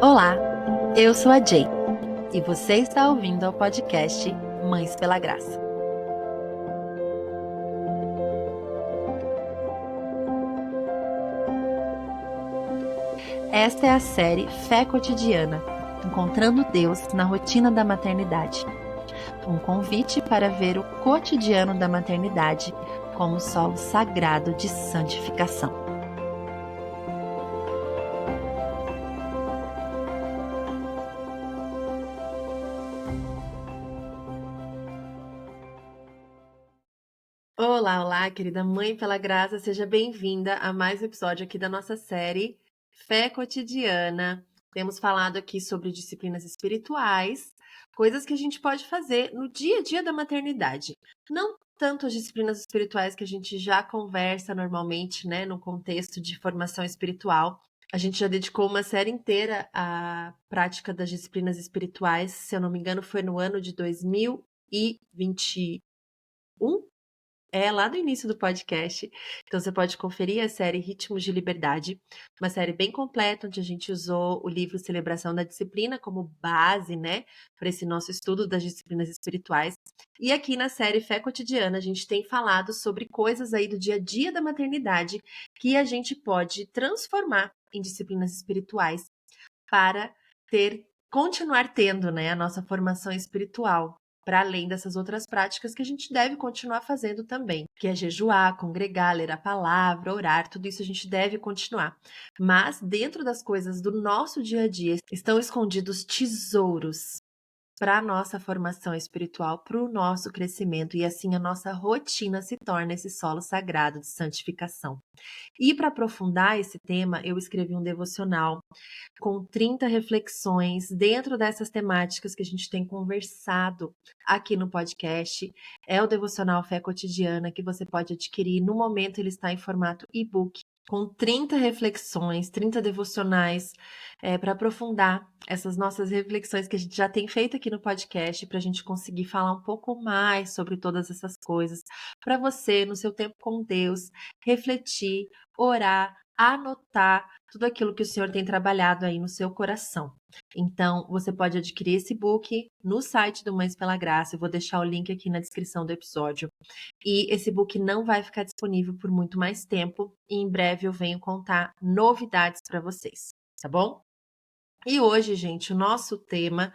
Olá, eu sou a Jay e você está ouvindo ao podcast Mães pela Graça. Esta é a série Fé Cotidiana, encontrando Deus na rotina da maternidade. Um convite para ver o cotidiano da maternidade como solo sagrado de santificação. Olá, querida Mãe pela Graça, seja bem-vinda a mais um episódio aqui da nossa série Fé Cotidiana. Temos falado aqui sobre disciplinas espirituais, coisas que a gente pode fazer no dia a dia da maternidade. Não tanto as disciplinas espirituais que a gente já conversa normalmente, né, no contexto de formação espiritual. A gente já dedicou uma série inteira à prática das disciplinas espirituais, se eu não me engano, foi no ano de 2021. Lá do início do podcast. Então você pode conferir a série Ritmos de Liberdade, uma série bem completa, onde a gente usou o livro Celebração da Disciplina como base, né, para esse nosso estudo das disciplinas espirituais. E aqui na série Fé Cotidiana, a gente tem falado sobre coisas aí do dia a dia da maternidade que a gente pode transformar em disciplinas espirituais para continuar tendo, né, a nossa formação espiritual, para além dessas outras práticas que a gente deve continuar fazendo também, que é jejuar, congregar, ler a palavra, orar, tudo isso a gente deve continuar. Mas dentro das coisas do nosso dia a dia estão escondidos tesouros para a nossa formação espiritual, para o nosso crescimento, e assim a nossa rotina se torna esse solo sagrado de santificação. E para aprofundar esse tema, eu escrevi um devocional com 30 reflexões dentro dessas temáticas que a gente tem conversado aqui no podcast. É o devocional Fé Cotidiana, que você pode adquirir. No momento, ele está em formato e-book, com 30 reflexões, 30 devocionais, para aprofundar essas nossas reflexões que a gente já tem feito aqui no podcast, para a gente conseguir falar um pouco mais sobre todas essas coisas, para você, no seu tempo com Deus, refletir, orar, anotar tudo aquilo que o Senhor tem trabalhado aí no seu coração. Então, você pode adquirir esse book no site do Mães pela Graça. Eu vou deixar o link aqui na descrição do episódio. E esse book não vai ficar disponível por muito mais tempo. E em breve eu venho contar novidades para vocês, tá bom? E hoje, gente, o nosso tema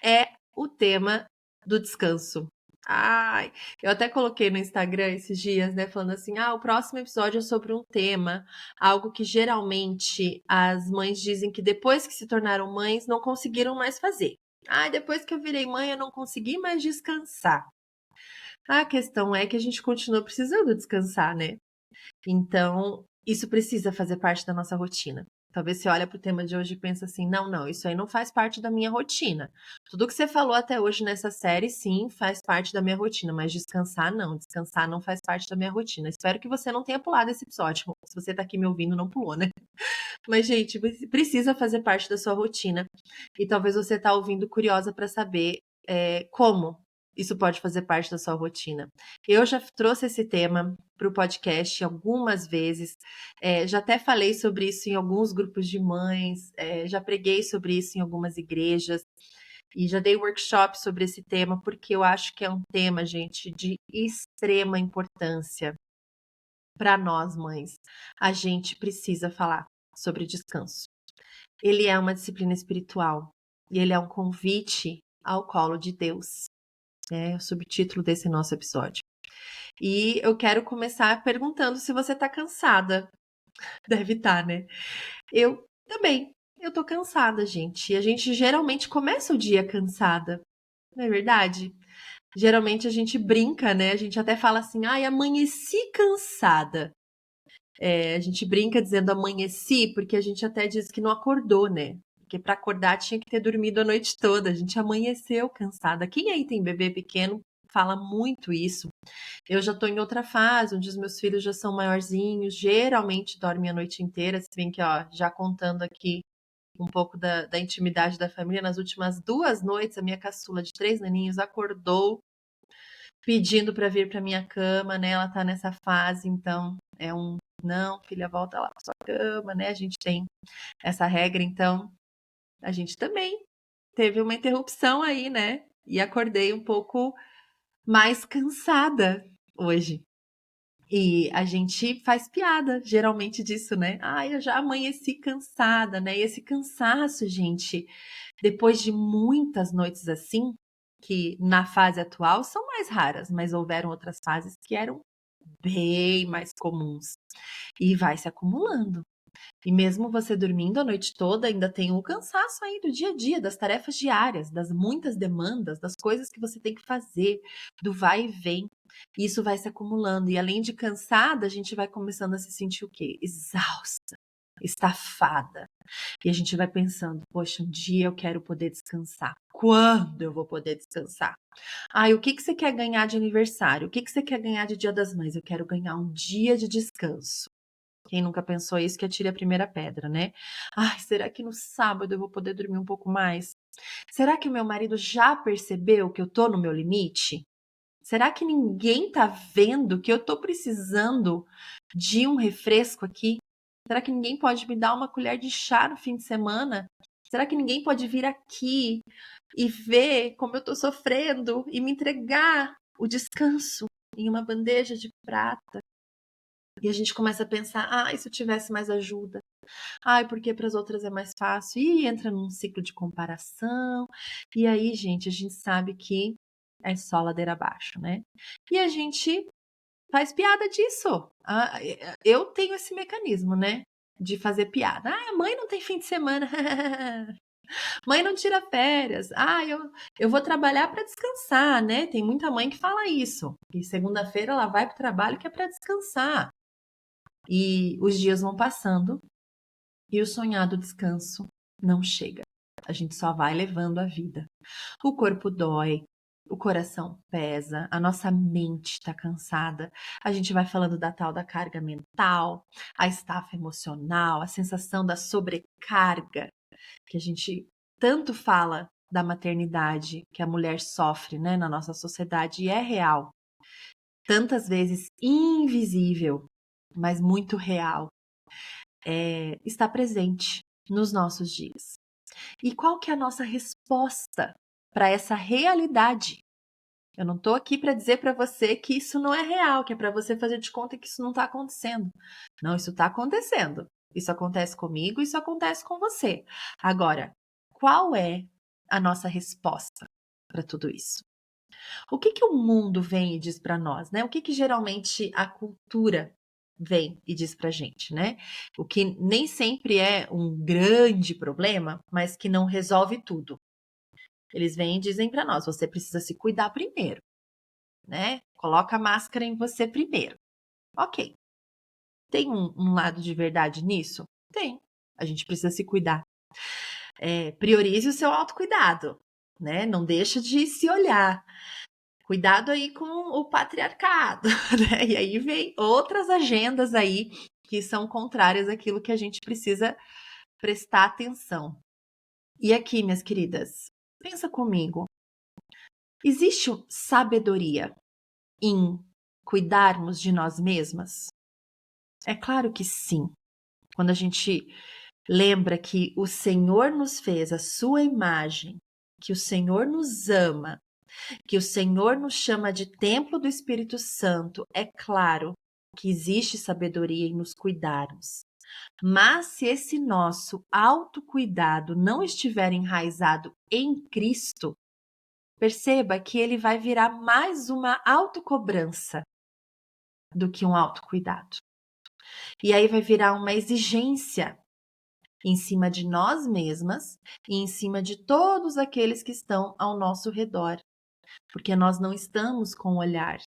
é o tema do descanso. Ai, eu até coloquei no Instagram esses dias, né, falando assim: o próximo episódio é sobre um tema, algo que geralmente as mães dizem que depois que se tornaram mães não conseguiram mais fazer. Depois que eu virei mãe eu não consegui mais descansar. A questão é que a gente continua precisando descansar, né? Então, isso precisa fazer parte da nossa rotina. Talvez você olhe para o tema de hoje e pense assim: não, isso aí não faz parte da minha rotina. Tudo que você falou até hoje nessa série, sim, faz parte da minha rotina, mas descansar não faz parte da minha rotina. Espero que você não tenha pulado esse episódio. Se você está aqui me ouvindo, não pulou, né? Mas, gente, precisa fazer parte da sua rotina. E talvez você está ouvindo curiosa para saber como isso pode fazer parte da sua rotina. Eu já trouxe esse tema para o podcast algumas vezes, já até falei sobre isso em alguns grupos de mães, já preguei sobre isso em algumas igrejas, e já dei workshop sobre esse tema, porque eu acho que é um tema, gente, de extrema importância para nós, mães. A gente precisa falar sobre descanso. Ele é uma disciplina espiritual e ele é um convite ao colo de Deus. É o subtítulo desse nosso episódio. E eu quero começar perguntando se você tá cansada. Deve estar, né? Eu também. Eu tô cansada, gente. E a gente geralmente começa o dia cansada. Não é verdade? Geralmente a gente brinca, né? A gente até fala assim: amanheci cansada. A gente brinca dizendo amanheci, porque a gente até diz que não acordou, né? Porque para acordar tinha que ter dormido a noite toda. A gente amanheceu cansada. Quem aí tem bebê pequeno fala muito isso. Eu já tô em outra fase, onde os meus filhos já são maiorzinhos, geralmente dormem a noite inteira, se bem que, já contando aqui um pouco da intimidade da família, nas últimas 2 noites, a minha caçula de 3 naninhos acordou pedindo para vir para minha cama, né? Ela tá nessa fase, então é um não, filha, volta lá pra sua cama, né? A gente tem essa regra, então a gente também teve uma interrupção aí, né? E acordei um pouco mais cansada hoje. E a gente faz piada, geralmente, disso, né? Ai, eu já amanheci cansada, né? E esse cansaço, gente, depois de muitas noites assim, que na fase atual são mais raras, mas houveram outras fases que eram bem mais comuns. E vai se acumulando. E mesmo você dormindo a noite toda, ainda tem o cansaço aí do dia a dia, das tarefas diárias, das muitas demandas, das coisas que você tem que fazer, do vai e vem. E isso vai se acumulando. E além de cansada, a gente vai começando a se sentir o quê? Exausta, estafada. E a gente vai pensando, poxa, um dia eu quero poder descansar. Quando eu vou poder descansar? Ai, o que que você quer ganhar de aniversário? O que que você quer ganhar de Dia das Mães? Eu quero ganhar um dia de descanso. Quem nunca pensou isso, que atire a primeira pedra, né? Ai, será que no sábado eu vou poder dormir um pouco mais? Será que o meu marido já percebeu que eu tô no meu limite? Será que ninguém tá vendo que eu tô precisando de um refresco aqui? Será que ninguém pode me dar uma colher de chá no fim de semana? Será que ninguém pode vir aqui e ver como eu tô sofrendo e me entregar o descanso em uma bandeja de prata? E a gente começa a pensar, ai, se eu tivesse mais ajuda. Ai, porque para as outras é mais fácil. E entra num ciclo de comparação. E aí, gente, a gente sabe que é só ladeira abaixo, né? E a gente faz piada disso. Eu tenho esse mecanismo, né? De fazer piada. Ah, mãe não tem fim de semana. Mãe não tira férias. Ah, eu vou trabalhar para descansar, né? Tem muita mãe que fala isso. E segunda-feira ela vai para o trabalho que é para descansar. E os dias vão passando e o sonhado descanso não chega. A gente só vai levando a vida. O corpo dói, o coração pesa, a nossa mente está cansada. A gente vai falando da tal da carga mental, a estafa emocional, a sensação da sobrecarga, que a gente tanto fala da maternidade, que a mulher sofre, né, na nossa sociedade, e é real. Tantas vezes invisível, mas muito real. Está presente nos nossos dias. E qual que é a nossa resposta para essa realidade? Eu não estou aqui para dizer para você que isso não é real, que é para você fazer de conta que isso não está acontecendo. Não, isso está acontecendo. Isso acontece comigo, isso acontece com você. Agora, qual é a nossa resposta para tudo isso? O que que o mundo vem e diz para nós, né? O que que geralmente a cultura vem e diz pra gente, né? O que nem sempre é um grande problema, mas que não resolve tudo. Eles vêm e dizem para nós: você precisa se cuidar primeiro, né? Coloca a máscara em você primeiro. Ok. Tem um lado de verdade nisso? Tem. A gente precisa se cuidar. Priorize o seu autocuidado, né? Não deixa de se olhar. Cuidado aí com o patriarcado, né? E aí vem outras agendas aí que são contrárias àquilo que a gente precisa prestar atenção. E aqui, minhas queridas, pensa comigo. Existe sabedoria em cuidarmos de nós mesmas? É claro que sim. Quando a gente lembra que o Senhor nos fez a sua imagem, que o Senhor nos ama, que o Senhor nos chama de templo do Espírito Santo, é claro que existe sabedoria em nos cuidarmos. Mas se esse nosso autocuidado não estiver enraizado em Cristo, perceba que ele vai virar mais uma autocobrança do que um autocuidado. E aí vai virar uma exigência em cima de nós mesmas e em cima de todos aqueles que estão ao nosso redor, porque nós não estamos com o olhar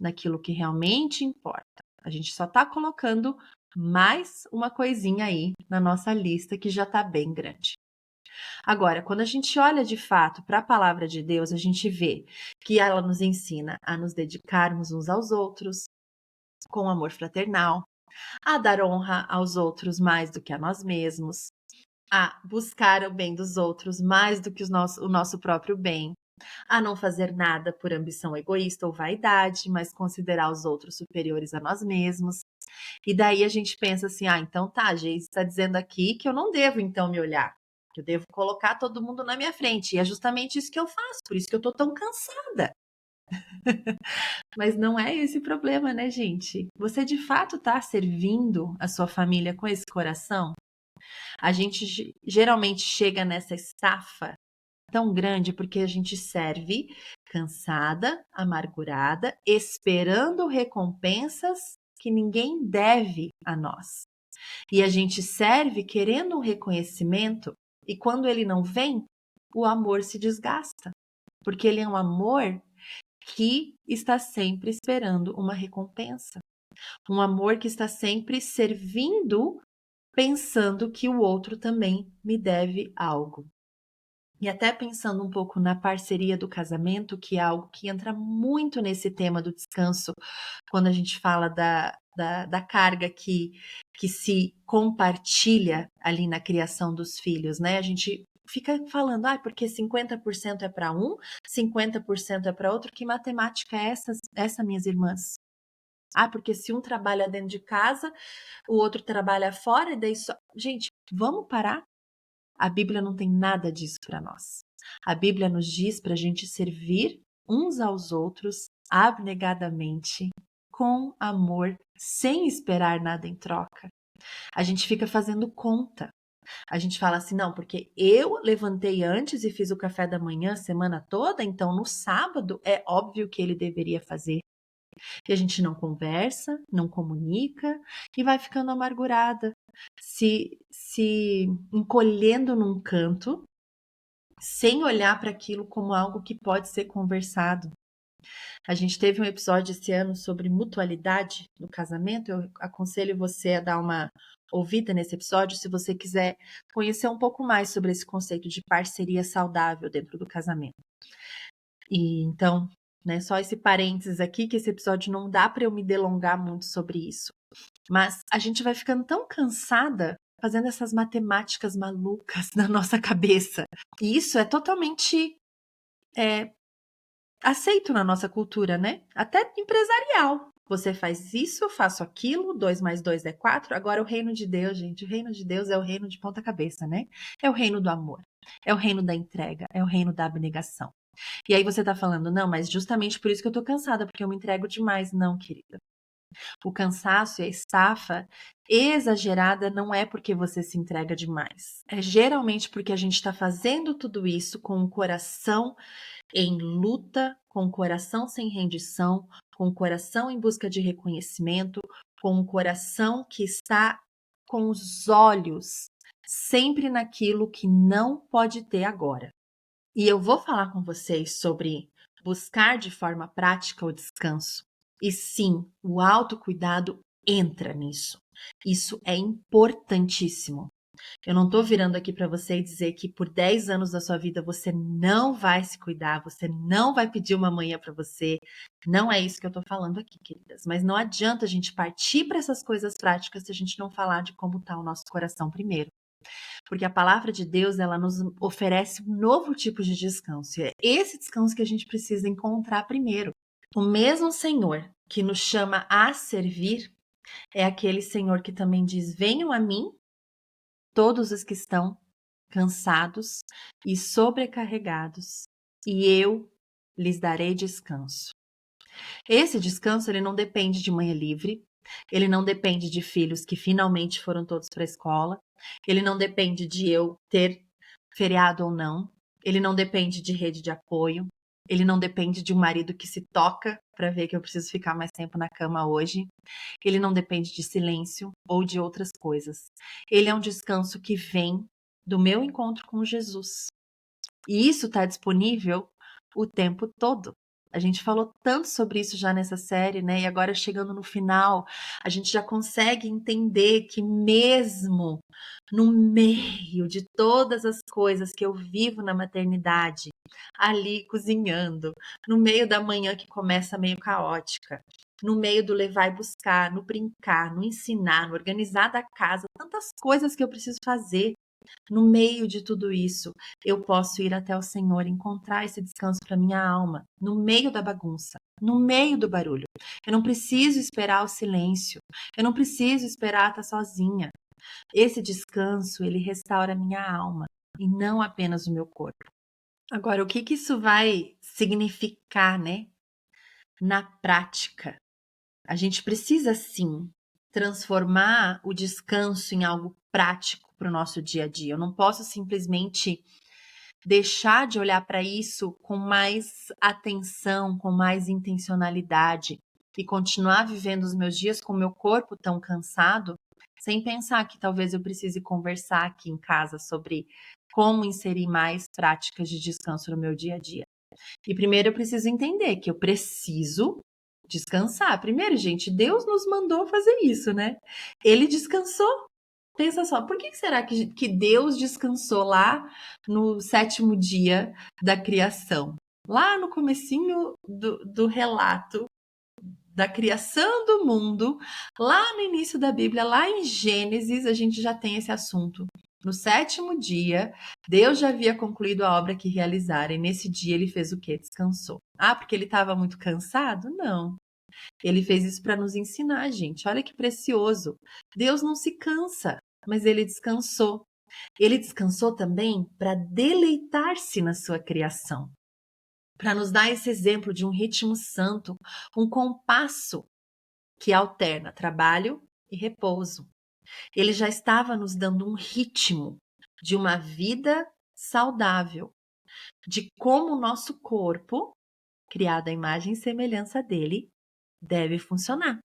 naquilo que realmente importa. A gente só está colocando mais uma coisinha aí na nossa lista que já está bem grande. Agora, quando a gente olha de fato para a palavra de Deus, a gente vê que ela nos ensina a nos dedicarmos uns aos outros com amor fraternal, a dar honra aos outros mais do que a nós mesmos, a buscar o bem dos outros mais do que o nosso próprio bem, a não fazer nada por ambição egoísta ou vaidade, mas considerar os outros superiores a nós mesmos. E daí a gente pensa assim, então tá, a gente está dizendo aqui que eu não devo então me olhar, Eu devo colocar todo mundo na minha frente. E é justamente isso que eu faço, por isso que eu tô tão cansada. Mas não é esse o problema, né, gente? Você de fato tá servindo a sua família com esse coração? A gente geralmente chega nessa estafa tão grande porque a gente serve cansada, amargurada, esperando recompensas que ninguém deve a nós. E a gente serve querendo um reconhecimento, e quando ele não vem, o amor se desgasta, porque ele é um amor que está sempre esperando uma recompensa. Um amor que está sempre servindo, pensando que o outro também me deve algo. E até pensando um pouco na parceria do casamento, que é algo que entra muito nesse tema do descanso, quando a gente fala da carga que se compartilha ali na criação dos filhos, né? A gente fica falando, porque 50% é para um, 50% é para outro. Que matemática é essa, minhas irmãs? Porque se um trabalha dentro de casa, o outro trabalha fora, e daí só. Gente, vamos parar? A Bíblia não tem nada disso para nós. A Bíblia nos diz para a gente servir uns aos outros abnegadamente, com amor, sem esperar nada em troca. A gente fica fazendo conta. A gente fala assim, não, porque eu levantei antes e fiz o café da manhã a semana toda, então no sábado é óbvio que ele deveria fazer. E a gente não conversa, não comunica e vai ficando amargurada, se encolhendo num canto, sem olhar para aquilo como algo que pode ser conversado. A gente teve um episódio esse ano sobre mutualidade no casamento. Eu aconselho você a dar uma ouvida nesse episódio se você quiser conhecer um pouco mais sobre esse conceito de parceria saudável dentro do casamento. E então, né, só esse parênteses aqui, que esse episódio não dá para eu me delongar muito sobre isso. Mas a gente vai ficando tão cansada fazendo essas matemáticas malucas na nossa cabeça. E isso é totalmente aceito na nossa cultura, né? Até empresarial. Você faz isso, eu faço aquilo, 2 mais 2 é 4. Agora o reino de Deus, gente, o reino de Deus é o reino de ponta cabeça, né? É o reino do amor, é o reino da entrega, é o reino da abnegação. E aí você tá falando, não, mas justamente por isso que eu tô cansada, porque eu me entrego demais. Não, querida. O cansaço e a estafa exagerada não é porque você se entrega demais. É geralmente porque a gente está fazendo tudo isso com o coração em luta, com o coração sem rendição, com o coração em busca de reconhecimento, com o coração que está com os olhos sempre naquilo que não pode ter agora. E eu vou falar com vocês sobre buscar de forma prática o descanso. E sim, o autocuidado entra nisso. Isso é importantíssimo. Eu não estou virando aqui para você e dizer que por 10 anos da sua vida você não vai se cuidar, você não vai pedir uma manhã para você. Não é isso que eu estou falando aqui, queridas. Mas não adianta a gente partir para essas coisas práticas se a gente não falar de como está o nosso coração primeiro. Porque a palavra de Deus, ela nos oferece um novo tipo de descanso. E é esse descanso que a gente precisa encontrar primeiro. O mesmo Senhor que nos chama a servir é aquele Senhor que também diz: venham a mim, todos os que estão cansados e sobrecarregados, e eu lhes darei descanso. Esse descanso, ele não depende de manhã livre, ele não depende de filhos que finalmente foram todos para a escola, ele não depende de eu ter feriado ou não, ele não depende de rede de apoio, ele não depende de um marido que se toca para ver que eu preciso ficar mais tempo na cama hoje, ele não depende de silêncio ou de outras coisas. Ele é um descanso que vem do meu encontro com Jesus. E isso está disponível o tempo todo. A gente falou tanto sobre isso já nessa série, né? E agora chegando no final, a gente já consegue entender que mesmo no meio de todas as coisas que eu vivo na maternidade, ali cozinhando, no meio da manhã que começa meio caótica, no meio do levar e buscar, no brincar, no ensinar, no organizar da casa, tantas coisas que eu preciso fazer. No meio de tudo isso, eu posso ir até o Senhor e encontrar esse descanso para minha alma, no meio da bagunça, no meio do barulho. Eu não preciso esperar o silêncio, eu não preciso esperar estar sozinha. Esse descanso, ele restaura a minha alma. e não apenas o meu corpo. Agora, o que que isso vai significar, né, na prática? A gente precisa, sim, transformar o descanso em algo prático para o nosso dia a dia. Eu não posso simplesmente deixar de olhar para isso com mais atenção, com mais intencionalidade e continuar vivendo os meus dias com o meu corpo tão cansado, sem pensar que talvez eu precise conversar aqui em casa sobre como inserir mais práticas de descanso no meu dia a dia. E primeiro eu preciso entender que eu preciso descansar. Primeiro, gente, Deus nos mandou fazer isso, né? Ele descansou. Pensa só, por que será que Deus descansou lá no 7º dia da criação? Lá no comecinho do relato da criação do mundo, lá no início da Bíblia, lá em Gênesis, a gente já tem esse assunto. No 7º dia, Deus já havia concluído a obra que realizara, e nesse dia ele fez o quê? Descansou. Ah, porque ele estava muito cansado? Não. Ele fez isso para nos ensinar, gente. Olha que precioso. Deus não se cansa, mas ele descansou. Ele descansou também para deleitar-se na sua criação, para nos dar esse exemplo de um ritmo santo, um compasso que alterna trabalho e repouso. Ele já estava nos dando um ritmo de uma vida saudável, de como o nosso corpo, criado à imagem e semelhança dele, deve funcionar.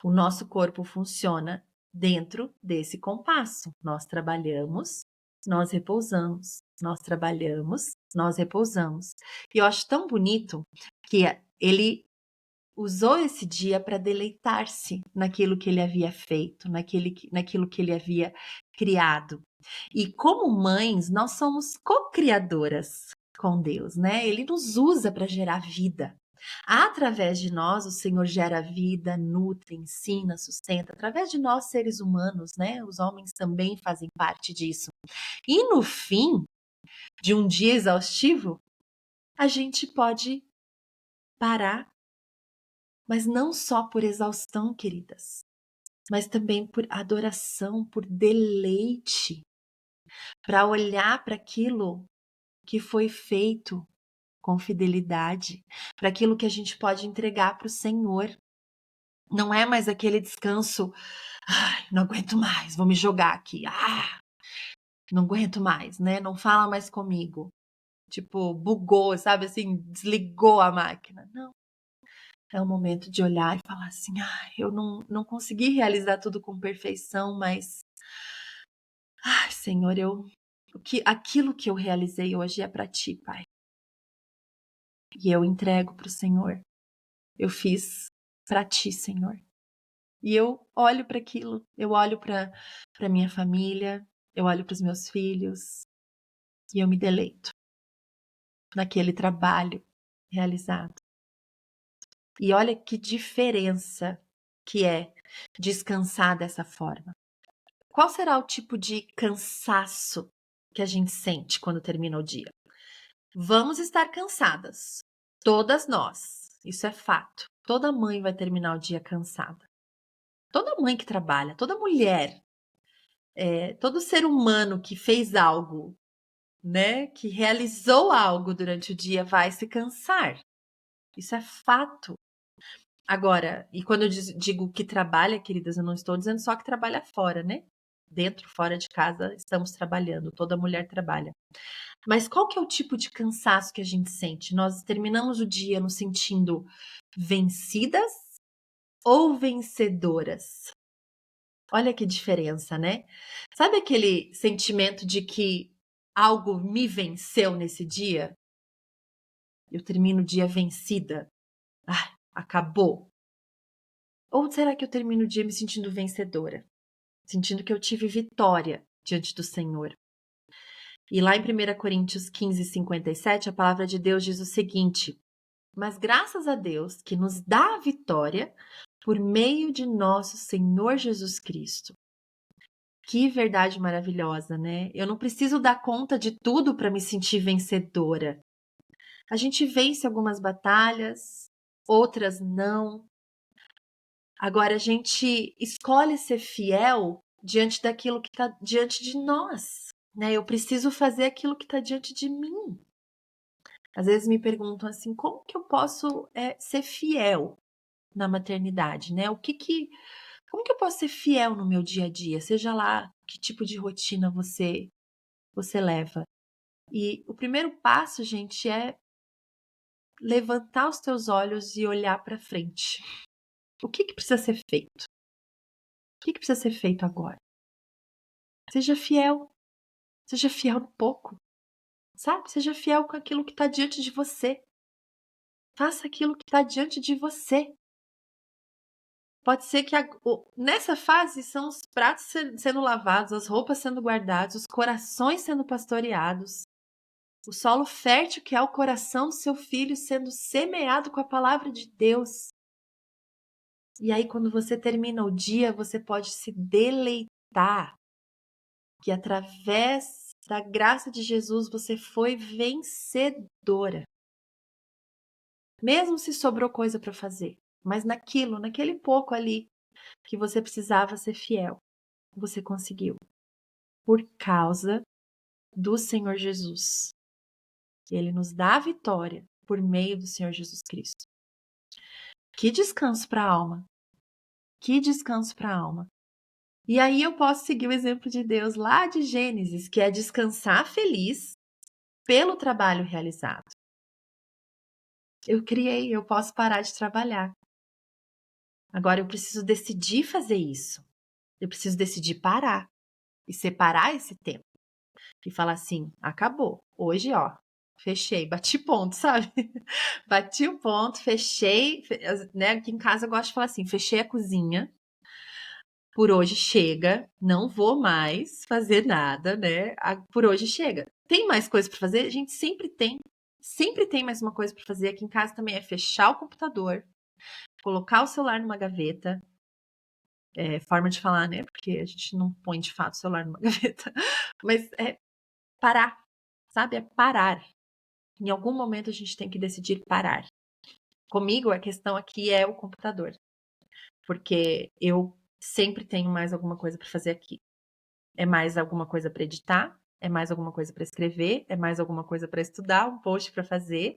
O nosso corpo funciona dentro desse compasso. Nós trabalhamos, nós repousamos. Nós trabalhamos, nós repousamos. E eu acho tão bonito que ele usou esse dia para deleitar-se naquilo que ele havia feito, naquilo que ele havia criado. E como mães, nós somos co-criadoras com Deus, né? Ele nos usa para gerar vida. Através de nós, o Senhor gera vida, nutre, ensina, sustenta. Através de nós, seres humanos, né? Os homens também fazem parte disso. E no fim de um dia exaustivo, a gente pode parar, mas não só por exaustão, queridas, mas também por adoração, por deleite, para olhar para aquilo que foi feito com fidelidade, para aquilo que a gente pode entregar para o Senhor. Não é mais aquele descanso, ai, não aguento mais, vou me jogar aqui, não aguento mais, né? Não fala mais comigo. Tipo, bugou, sabe assim, desligou a máquina. Não. É o momento de olhar e falar assim, eu não consegui realizar tudo com perfeição, mas, Senhor, aquilo que eu realizei hoje é para Ti, Pai. E eu entrego para o Senhor. Eu fiz para Ti, Senhor. E eu olho para aquilo, eu olho para minha família, eu olho para os meus filhos e eu me deleito naquele trabalho realizado. E olha que diferença que é descansar dessa forma. Qual será o tipo de cansaço que a gente sente quando termina o dia? Vamos estar cansadas, todas nós, isso é fato. Toda mãe vai terminar o dia cansada. Toda mãe que trabalha, toda mulher, todo ser humano que fez algo, né, que realizou algo durante o dia vai se cansar. Isso é fato. Agora, e quando eu digo que trabalha, queridas, eu não estou dizendo só que trabalha fora, né? Dentro, fora de casa, estamos trabalhando, toda mulher trabalha. Mas qual que é o tipo de cansaço que a gente sente? Nós terminamos o dia nos sentindo vencidas ou vencedoras? Olha que diferença, né? Sabe aquele sentimento de que algo me venceu nesse dia? Eu termino o dia vencida. Acabou. Ou será que eu termino o dia me sentindo vencedora? Sentindo que eu tive vitória diante do Senhor? E lá em 1 Coríntios 15:57, a palavra de Deus diz o seguinte: mas graças a Deus que nos dá a vitória por meio de nosso Senhor Jesus Cristo. Que verdade maravilhosa, né? Eu não preciso dar conta de tudo para me sentir vencedora. A gente vence algumas batalhas, outras não. Agora a gente escolhe ser fiel diante daquilo que está diante de nós, né? Eu preciso fazer aquilo que está diante de mim. Às vezes me perguntam assim, como que eu posso ser fiel na maternidade, né? Como que eu posso ser fiel no meu dia a dia? Seja lá que tipo de rotina você leva. E o primeiro passo, gente, é levantar os teus olhos e olhar para frente. O que precisa ser feito? O que precisa ser feito agora? Seja fiel. Seja fiel no pouco, sabe? Seja fiel com aquilo que está diante de você. Faça aquilo que está diante de você. Pode ser que nessa fase são os pratos sendo lavados, as roupas sendo guardadas, os corações sendo pastoreados, o solo fértil que é o coração do seu filho sendo semeado com a palavra de Deus. E aí, quando você termina o dia, você pode se deleitar que através da graça de Jesus você foi vencedora. Mesmo se sobrou coisa para fazer, mas naquele pouco ali que você precisava ser fiel, você conseguiu. Por causa do Senhor Jesus. Ele nos dá a vitória por meio do Senhor Jesus Cristo. Que descanso para a alma. Que descanso para a alma. E aí eu posso seguir o exemplo de Deus lá de Gênesis, que é descansar feliz pelo trabalho realizado. Eu criei, eu posso parar de trabalhar. Agora eu preciso decidir fazer isso. Eu preciso decidir parar e separar esse tempo. E falar assim, acabou. Hoje, ó, fechei, bati ponto, sabe? Bati o ponto, fechei, né? Aqui em casa eu gosto de falar assim, fechei a cozinha. Por hoje chega, não vou mais fazer nada, né? Por hoje chega. Tem mais coisa para fazer? A gente sempre tem. Sempre tem mais uma coisa para fazer. Aqui em casa também é fechar o computador, colocar o celular numa gaveta. Forma de falar, né? Porque a gente não põe de fato o celular numa gaveta. Mas é parar, sabe? É parar. Em algum momento a gente tem que decidir parar. Comigo, a questão aqui é o computador. Porque eu sempre tenho mais alguma coisa para fazer aqui. É mais alguma coisa para editar, é mais alguma coisa para escrever, é mais alguma coisa para estudar, um post para fazer,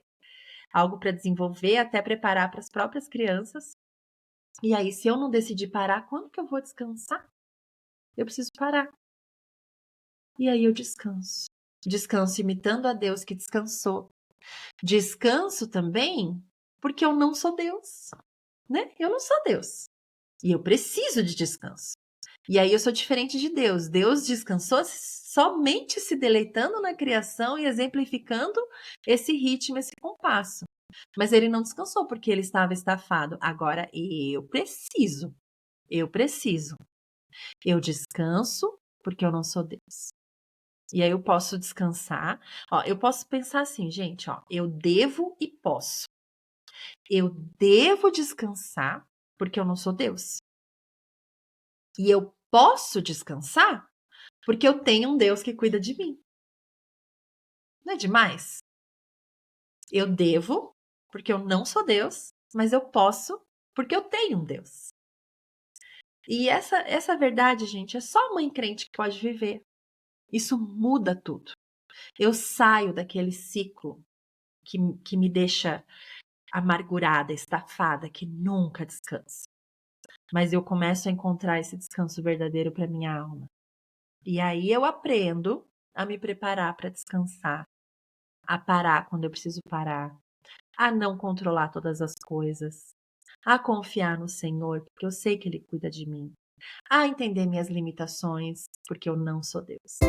algo para desenvolver, até preparar para as próprias crianças. E aí, se eu não decidir parar, quando que eu vou descansar? Eu preciso parar. E aí eu descanso. Descanso imitando a Deus que descansou. Descanso também porque eu não sou Deus, né? Eu não sou Deus. E eu preciso de descanso. E aí eu sou diferente de Deus. Deus descansou somente se deleitando na criação e exemplificando esse ritmo, esse compasso. Mas ele não descansou porque ele estava estafado. Agora eu preciso. Eu preciso. Eu descanso porque eu não sou Deus. E aí eu posso descansar. Ó, eu posso pensar assim, gente, ó, eu devo e posso. Eu devo descansar porque eu não sou Deus. E eu posso descansar porque eu tenho um Deus que cuida de mim. Não é demais? Eu devo porque eu não sou Deus, mas eu posso porque eu tenho um Deus. E essa verdade, gente, é só a mãe crente que pode viver. Isso muda tudo. Eu saio daquele ciclo que me deixa amargurada, estafada, que nunca descansa. Mas eu começo a encontrar esse descanso verdadeiro para minha alma. E aí eu aprendo a me preparar para descansar, a parar quando eu preciso parar, a não controlar todas as coisas, a confiar no Senhor, porque eu sei que Ele cuida de mim, a entender minhas limitações, porque eu não sou Deus.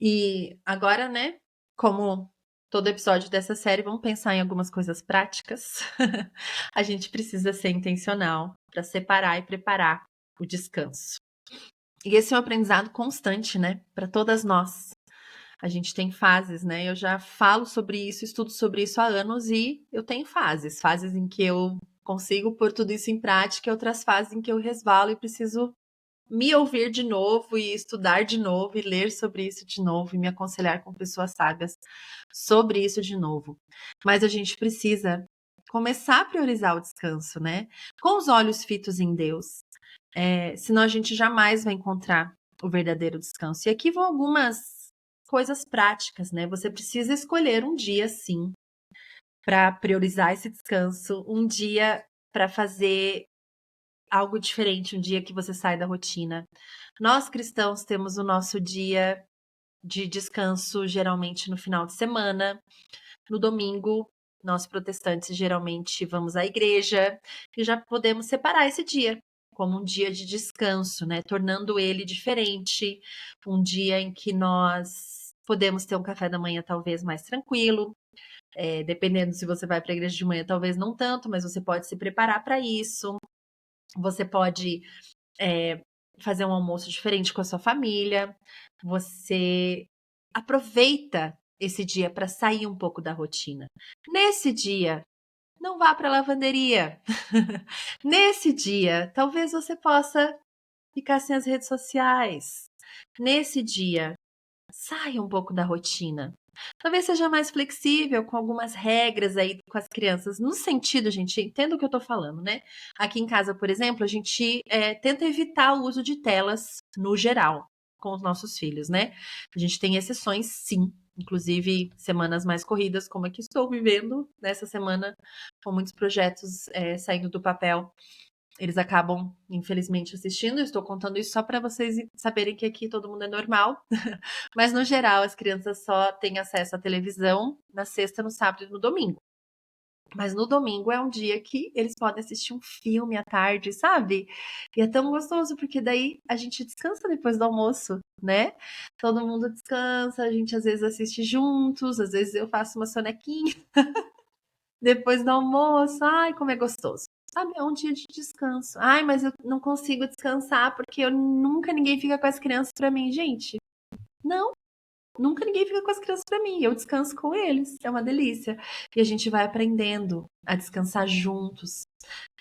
E agora, né, como todo episódio dessa série, vamos pensar em algumas coisas práticas. A gente precisa ser intencional para separar e preparar o descanso. E esse é um aprendizado constante, né, para todas nós. A gente tem fases, né? Eu já falo sobre isso, estudo sobre isso há anos e eu tenho fases em que eu consigo pôr tudo isso em prática e outras fases em que eu resvalo e preciso me ouvir de novo e estudar de novo e ler sobre isso de novo e me aconselhar com pessoas sábias sobre isso de novo. Mas a gente precisa começar a priorizar o descanso, né? Com os olhos fitos em Deus. Senão a gente jamais vai encontrar o verdadeiro descanso. E aqui vão algumas coisas práticas, né? Você precisa escolher um dia, sim, para priorizar esse descanso, um dia para fazer algo diferente, um dia que você sai da rotina. Nós cristãos temos o nosso dia de descanso geralmente no final de semana, no domingo. Nós protestantes geralmente vamos à igreja e já podemos separar esse dia como um dia de descanso, né? Tornando ele diferente, um dia em que nós podemos ter um café da manhã talvez mais tranquilo. Dependendo se você vai para a igreja de manhã, talvez não tanto, mas você pode se preparar para isso. Você pode fazer um almoço diferente com a sua família. Você aproveita esse dia para sair um pouco da rotina. Nesse dia, não vá para a lavanderia. Nesse dia, talvez você possa ficar sem as redes sociais. Nesse dia, saia um pouco da rotina. Talvez seja mais flexível com algumas regras aí com as crianças. No sentido, gente, entenda o que eu tô falando, né? Aqui em casa, por exemplo, a gente tenta evitar o uso de telas no geral com os nossos filhos, né? A gente tem exceções, sim. Inclusive, semanas mais corridas, como a que estou vivendo nessa semana, com muitos projetos saindo do papel. Eles acabam, infelizmente, assistindo. Eu estou contando isso só para vocês saberem que aqui todo mundo é normal. Mas, no geral, as crianças só têm acesso à televisão na sexta, no sábado e no domingo. Mas no domingo é um dia que eles podem assistir um filme à tarde, sabe? E é tão gostoso, porque daí a gente descansa depois do almoço, né? Todo mundo descansa, a gente às vezes assiste juntos, às vezes eu faço uma sonequinha depois do almoço. Ai, como é gostoso. Sabe, é um dia de descanso. Ai, mas eu não consigo descansar porque eu nunca ninguém fica com as crianças pra mim. Gente, não, nunca ninguém fica com as crianças pra mim. Eu descanso com eles. É uma delícia. E a gente vai aprendendo a descansar juntos.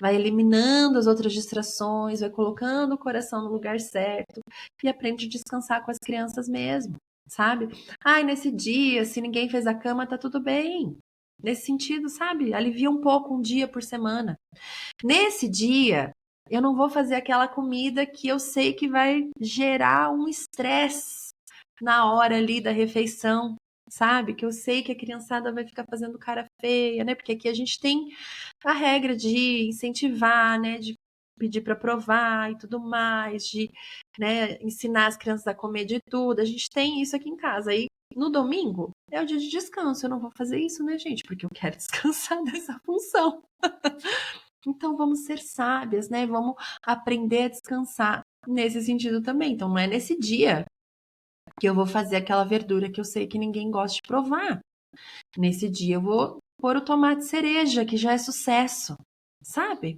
Vai eliminando as outras distrações, vai colocando o coração no lugar certo e aprende a descansar com as crianças mesmo, sabe? Ai, nesse dia, se ninguém fez a cama, tá tudo bem. Nesse sentido, sabe? Alivia um pouco um dia por semana. Nesse dia, eu não vou fazer aquela comida que eu sei que vai gerar um estresse na hora ali da refeição, sabe? Que eu sei que a criançada vai ficar fazendo cara feia, né? Porque aqui a gente tem a regra de incentivar, né? De pedir para provar e tudo mais, de, né, ensinar as crianças a comer de tudo. A gente tem isso aqui em casa. Aí no domingo é o dia de descanso. Eu não vou fazer isso, né, gente? Porque eu quero descansar dessa função. Então vamos ser sábias, né? Vamos aprender a descansar nesse sentido também. Então não é nesse dia que eu vou fazer aquela verdura que eu sei que ninguém gosta de provar. Nesse dia eu vou pôr o tomate cereja, que já é sucesso, sabe?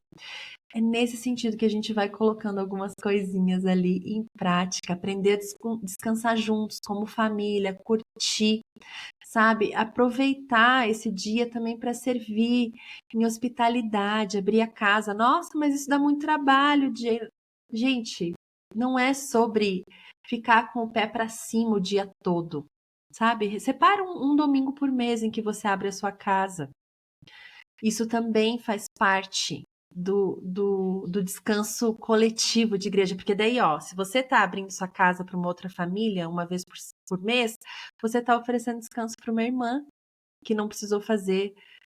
É nesse sentido que a gente vai colocando algumas coisinhas ali em prática, aprender a descansar juntos, como família, curtir, sabe? Aproveitar esse dia também para servir em hospitalidade, abrir a casa. Nossa, mas isso dá muito trabalho. Gente, não é sobre ficar com o pé para cima o dia todo, sabe? Separa um domingo por mês em que você abre a sua casa. Isso também faz parte do descanso coletivo de igreja, porque daí, ó, se você tá abrindo sua casa para uma outra família uma vez por mês, você tá oferecendo descanso para uma irmã que não precisou fazer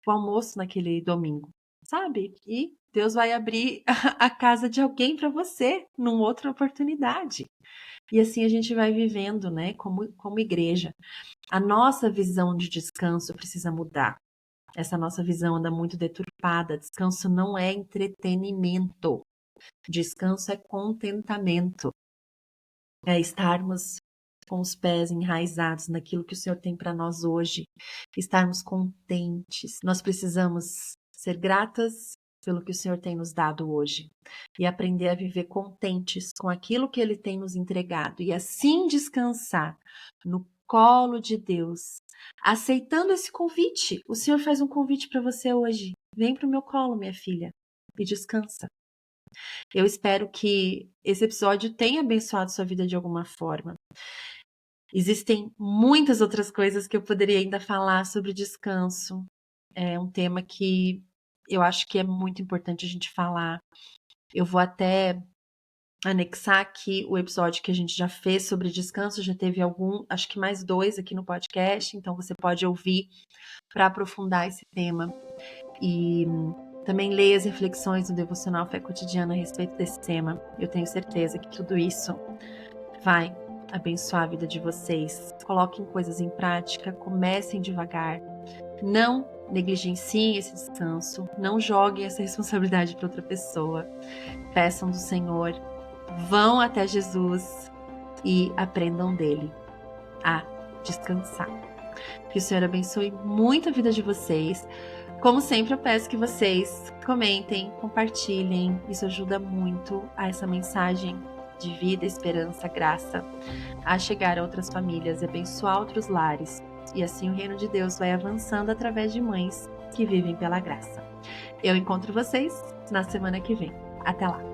o almoço naquele domingo, sabe? E Deus vai abrir a casa de alguém para você numa outra oportunidade. E assim a gente vai vivendo, né, como igreja. A nossa visão de descanso precisa mudar. Essa nossa visão anda muito deturpada. Descanso não é entretenimento. Descanso é contentamento. É estarmos com os pés enraizados naquilo que o Senhor tem para nós hoje. Estarmos contentes. Nós precisamos ser gratas pelo que o Senhor tem nos dado hoje e aprender a viver contentes com aquilo que Ele tem nos entregado e assim descansar no colo de Deus, aceitando esse convite. O Senhor faz um convite para você hoje. Vem para o meu colo, minha filha, e descansa. Eu espero que esse episódio tenha abençoado sua vida de alguma forma. Existem muitas outras coisas que eu poderia ainda falar sobre descanso. É um tema que eu acho que é muito importante a gente falar. Eu vou até anexar aqui o episódio que a gente já fez sobre descanso, já teve acho que mais 2 aqui no podcast, então você pode ouvir para aprofundar esse tema. E também leia as reflexões do Devocional Fé Cotidiana a respeito desse tema. Eu tenho certeza que tudo isso vai abençoar a vida de vocês. Coloquem coisas em prática, comecem devagar. Não negligenciem esse descanso, não joguem essa responsabilidade para outra pessoa. Peçam do Senhor, vão até Jesus e aprendam dele a descansar. Que o Senhor abençoe muito a vida de vocês. Como sempre, eu peço que vocês comentem, compartilhem. Isso ajuda muito a essa mensagem de vida, esperança, graça a chegar a outras famílias e abençoar outros lares. E assim o reino de Deus vai avançando através de mães que vivem pela graça. Eu encontro vocês na semana que vem. Até lá!